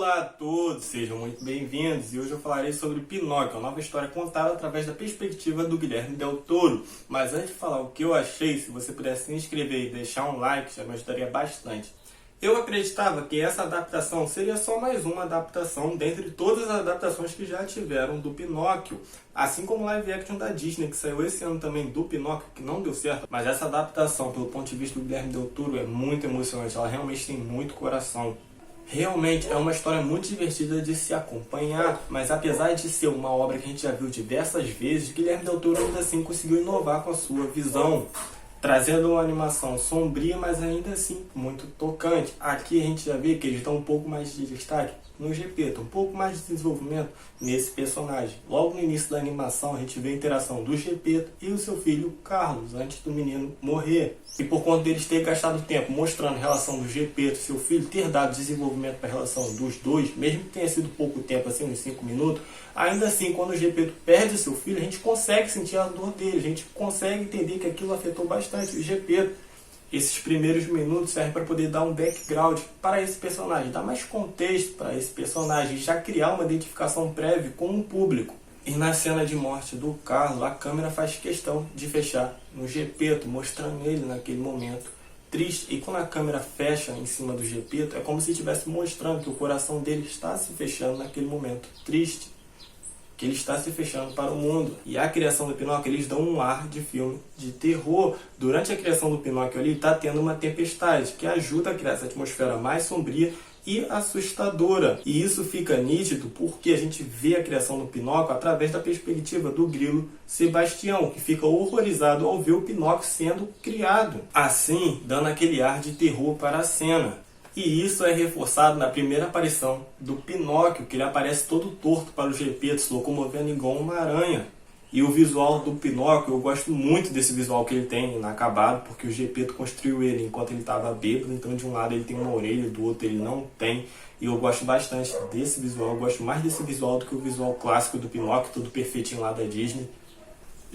Olá a todos, sejam muito bem-vindos e hoje eu falarei sobre Pinóquio, uma nova história contada através da perspectiva do Guilherme Del Toro. Mas antes de falar o que eu achei, se você pudesse se inscrever e deixar um like, já me ajudaria bastante. Eu acreditava que essa adaptação seria só mais uma adaptação dentre todas as adaptações que já tiveram do Pinóquio, assim como o live action da Disney, que saiu esse ano também do Pinóquio, que não deu certo. Mas essa adaptação, pelo ponto de vista do Guilherme Del Toro, é muito emocionante, ela realmente tem muito coração. Realmente é uma história muito divertida de se acompanhar, mas apesar de ser uma obra que a gente já viu diversas vezes, Guilherme Del Toro ainda assim conseguiu inovar com a sua visão, trazendo uma animação sombria, mas ainda assim muito tocante. Aqui a gente já vê que eles dão um pouco mais de destaque no Gepeto, um pouco mais de desenvolvimento nesse personagem. Logo no início da animação a gente vê a interação do Gepeto e o seu filho Carlos, antes do menino morrer. E por conta deles terem gastado tempo mostrando a relação do Gepeto e seu filho, ter dado desenvolvimento para a relação dos dois, mesmo que tenha sido pouco tempo, assim, uns 5 minutos, ainda assim, quando o Gepeto perde o seu filho, a gente consegue sentir a dor dele, a gente consegue entender que aquilo afetou bastante o Gepeto. Esses primeiros minutos servem para poder dar um background para esse personagem, dar mais contexto para esse personagem, já criar uma identificação prévia com o público. E na cena de morte do Carlos, a câmera faz questão de fechar no Gepeto, mostrando ele naquele momento triste. E quando a câmera fecha em cima do Gepeto, é como se estivesse mostrando que o coração dele está se fechando naquele momento triste, que ele está se fechando para o mundo. E a criação do Pinóquio, eles dão um ar de filme de terror. Durante a criação do Pinóquio ali, está tendo uma tempestade, que ajuda a criar essa atmosfera mais sombria e assustadora. E isso fica nítido porque a gente vê a criação do Pinóquio através da perspectiva do grilo Sebastião, que fica horrorizado ao ver o Pinóquio sendo criado, assim dando aquele ar de terror para a cena. E isso é reforçado na primeira aparição do Pinóquio, que ele aparece todo torto para o Gepeto, se locomovendo igual uma aranha. E o visual do Pinóquio, eu gosto muito desse visual que ele tem inacabado, porque o Gepeto construiu ele enquanto ele estava bêbado, então de um lado ele tem uma orelha, do outro ele não tem. E eu gosto bastante desse visual, eu gosto mais desse visual do que o visual clássico do Pinóquio, todo perfeitinho lá da Disney.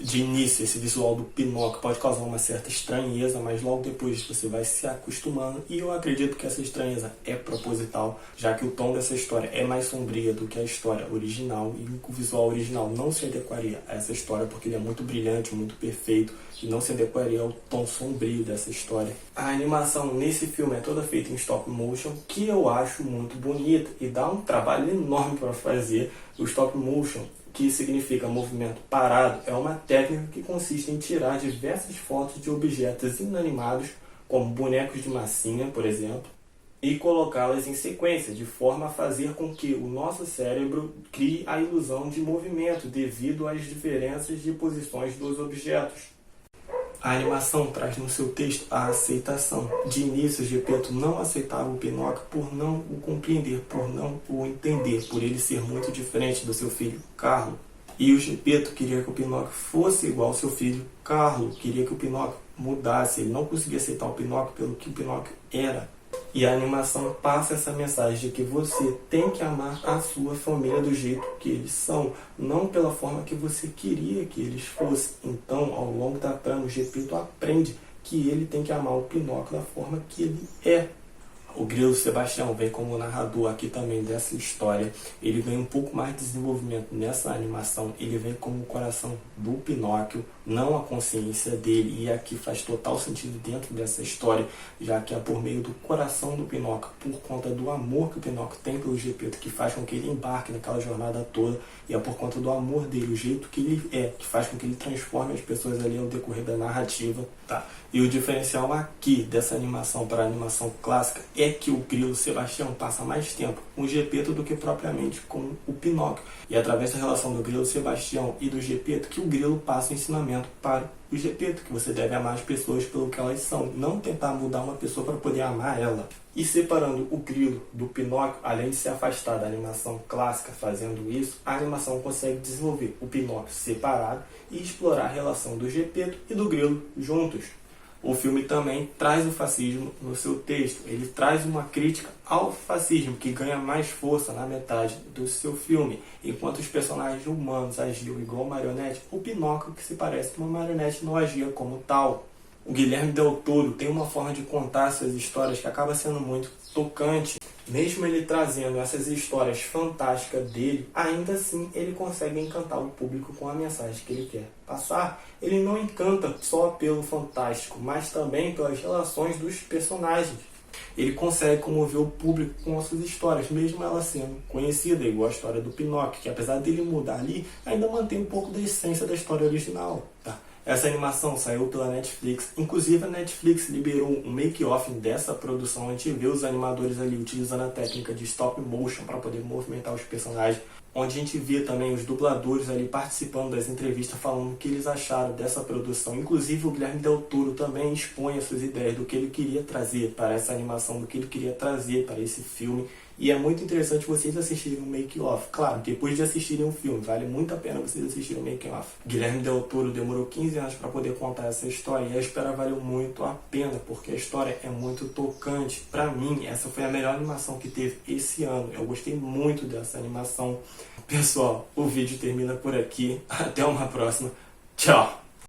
De início, esse visual do Pinóquio pode causar uma certa estranheza, mas logo depois você vai se acostumando. E eu acredito que essa estranheza é proposital, já que o tom dessa história é mais sombria do que a história original. E o visual original não se adequaria a essa história, porque ele é muito brilhante, muito perfeito, e não se adequaria ao tom sombrio dessa história. A animação nesse filme é toda feita em stop motion, que eu acho muito bonita, e dá um trabalho enorme para fazer. O stop motion, que significa movimento parado, é uma técnica que consiste em tirar diversas fotos de objetos inanimados, como bonecos de massinha, por exemplo, e colocá-las em sequência, de forma a fazer com que o nosso cérebro crie a ilusão de movimento devido às diferenças de posições dos objetos. A animação traz no seu texto a aceitação. De início, Gepeto não aceitava o Pinóquio por não o compreender, por não o entender, por ele ser muito diferente do seu filho Carlo. E o Gepeto queria que o Pinóquio fosse igual ao seu filho Carlo, queria que o Pinóquio mudasse, ele não conseguia aceitar o Pinóquio pelo que o Pinóquio era. E a animação passa essa mensagem de que você tem que amar a sua família do jeito que eles são, não pela forma que você queria que eles fossem. Então, ao longo da trama, o Gepeto aprende que ele tem que amar o Pinóquio da forma que ele é. O grilo Sebastião vem como narrador aqui também dessa história. Ele vem um pouco mais de desenvolvimento nessa animação. Ele vem como o coração do Pinóquio, não a consciência dele. E aqui faz total sentido dentro dessa história, já que é por meio do coração do Pinóquio, por conta do amor que o Pinóquio tem pelo Gepeto, que faz com que ele embarque naquela jornada toda. E é por conta do amor dele, o jeito que ele é, que faz com que ele transforme as pessoas ali ao decorrer da narrativa. Tá? E o diferencial aqui dessa animação para a animação clássica é que o grilo Sebastião passa mais tempo com o Gepeto do que propriamente com o Pinóquio. E é através da relação do grilo Sebastião e do Gepeto que o grilo passa o ensinamento para o Gepeto, que você deve amar as pessoas pelo que elas são, não tentar mudar uma pessoa para poder amar ela. E separando o grilo do Pinóquio, além de se afastar da animação clássica fazendo isso, a animação consegue desenvolver o Pinóquio separado e explorar a relação do Gepeto e do grilo juntos. O filme também traz o fascismo no seu texto. Ele traz uma crítica ao fascismo, que ganha mais força na metade do seu filme. Enquanto os personagens humanos agiam igual marionete, o Pinóquio, que se parece com uma marionete, não agia como tal. O Guilherme Del Toro tem uma forma de contar suas histórias que acaba sendo muito tocante. Mesmo ele trazendo essas histórias fantásticas dele, ainda assim ele consegue encantar o público com a mensagem que ele quer passar. Ele não encanta só pelo fantástico, mas também pelas relações dos personagens. Ele consegue comover o público com as suas histórias, mesmo ela sendo conhecida, igual a história do Pinóquio, que apesar dele mudar ali, ainda mantém um pouco da essência da história original. Tá? Essa animação saiu pela Netflix, inclusive a Netflix liberou um make-off dessa produção. A gente vê os animadores ali utilizando a técnica de stop motion para poder movimentar os personagens, onde a gente vê também os dubladores ali participando das entrevistas falando o que eles acharam dessa produção. Inclusive o Guilherme Del Toro também expõe as suas ideias do que ele queria trazer para essa animação, do que ele queria trazer para esse filme. E é muito interessante vocês assistirem um make-off. Claro, depois de assistirem o filme, vale muito a pena vocês assistirem o make-off. Guilherme Del Toro demorou 15 anos para poder contar essa história e a espera valeu muito a pena, porque a história é muito tocante. Para mim, essa foi a melhor animação que teve esse ano. Eu gostei muito dessa animação. Pessoal, o vídeo termina por aqui. Até uma próxima. Tchau!